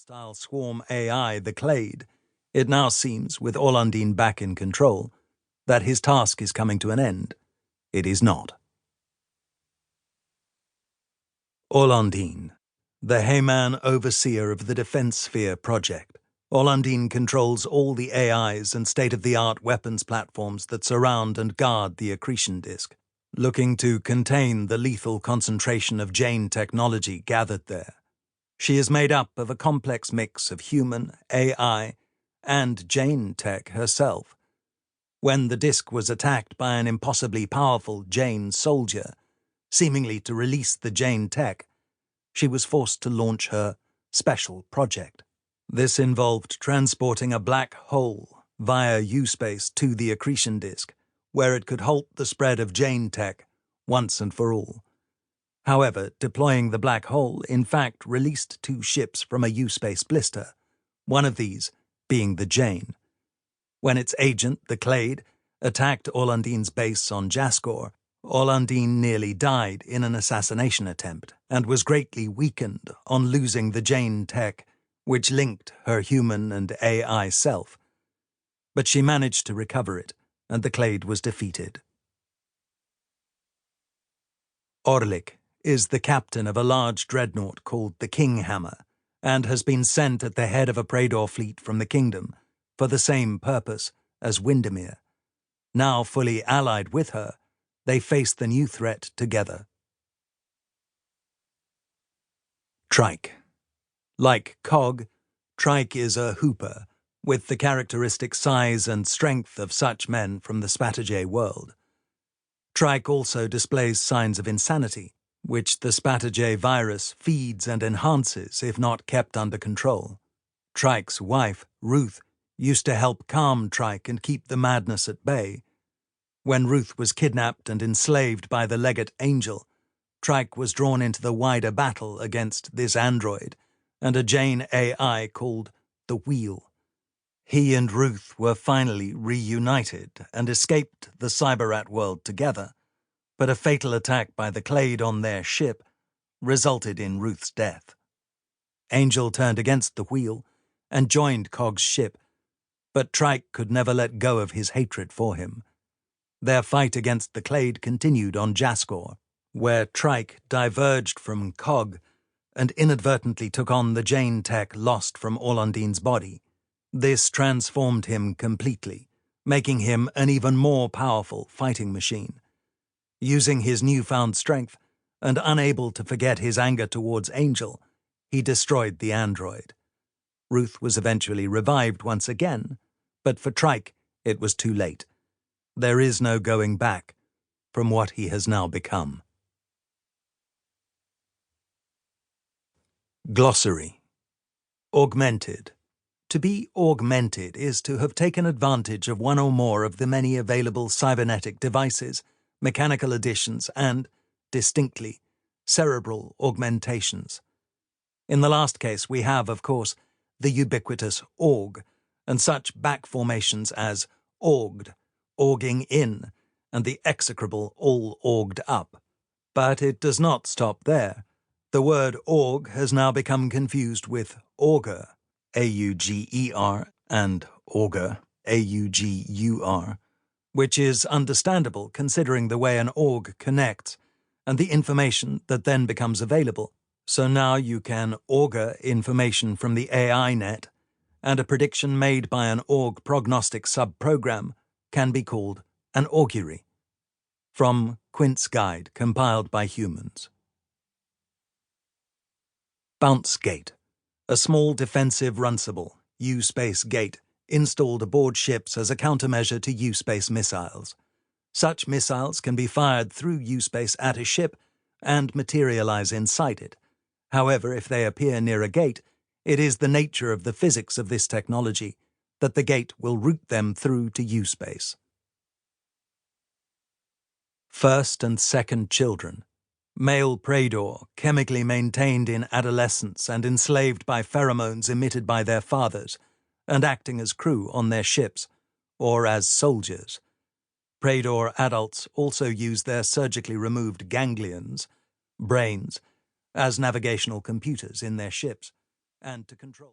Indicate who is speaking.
Speaker 1: hostile swarm AI, the Clade, it now seems, with Orlandine back in control, that his task is coming to an end. It is not. Orlandine, the Heyman overseer of the Defense Sphere project. Orlandine controls all the AIs and state-of-the-art weapons platforms that surround and guard the accretion disk, looking to contain the lethal concentration of Jain technology gathered there. She is made up of a complex mix of human, AI, and Jain tech herself. When the disk was attacked by an impossibly powerful Jain soldier, seemingly to release the Jain tech, she was forced to launch her special project. This involved transporting a black hole via U-space to the accretion disk, where it could halt the spread of Jain tech once and for all. However, deploying the black hole in fact released 2 ships from a U-space blister, one of these being the Jain. When its agent, the Clade, attacked Orlandine's base on Jaskor, Orlandine nearly died in an assassination attempt and was greatly weakened on losing the Jain tech, which linked her human and AI self. But she managed to recover it, and the Clade was defeated. Orlik is the captain of a large dreadnought called the Kinghammer, and has been sent at the head of a prador fleet from the kingdom for the same purpose as Windermere. Now fully allied with her, they face the new threat together. Trike. Like Cog, Trike is a hooper, with the characteristic size and strength of such men from the Spatterjay world. Trike also displays signs of insanity, which the Spatterjay virus feeds and enhances if not kept under control. Trike's wife, Ruth, used to help calm Trike and keep the madness at bay. When Ruth was kidnapped and enslaved by the legate Angel, Trike was drawn into the wider battle against this android and a Jain AI called the Wheel. He and Ruth were finally reunited and escaped the Cyberrat world together, but a fatal attack by the Clade on their ship resulted in Ruth's death. Angel turned against the Wheel and joined Cog's ship, but Trike could never let go of his hatred for him. Their fight against the Clade continued on Jaskor, where Trike diverged from Cog and inadvertently took on the Jain tech lost from Orlandine's body. This transformed him completely, making him an even more powerful fighting machine. Using his newfound strength, and unable to forget his anger towards Angel, he destroyed the android. Ruth was eventually revived once again, but for Trike it was too late. There is no going back from what he has now become. Glossary. Augmented. To be augmented is to have taken advantage of one or more of the many available cybernetic devices, mechanical additions, and, distinctly, cerebral augmentations. In the last case, we have, of course, the ubiquitous aug, and such back formations as auged, auging in, and the execrable all auged up. But it does not stop there. The word aug has now become confused with augur, A-U-G-E-R, and augur, A-U-G-U-R, which is understandable considering the way an aug connects and the information that then becomes available. So now you can augur information from the AI net, and a prediction made by an aug prognostic subprogram can be called an augury. From Quint's Guide, compiled by humans. Bounce Gate, a small defensive runcible, U-space gate, installed aboard ships as a countermeasure to U-space missiles. Such missiles can be fired through U-space at a ship and materialize inside it. However, if they appear near a gate, it is the nature of the physics of this technology that the gate will route them through to U-space. First and second children. Male prador, chemically maintained in adolescence and enslaved by pheromones emitted by their fathers, and acting as crew on their ships, or as soldiers. Prador adults also use their surgically removed ganglions, brains, as navigational computers in their ships, and to control.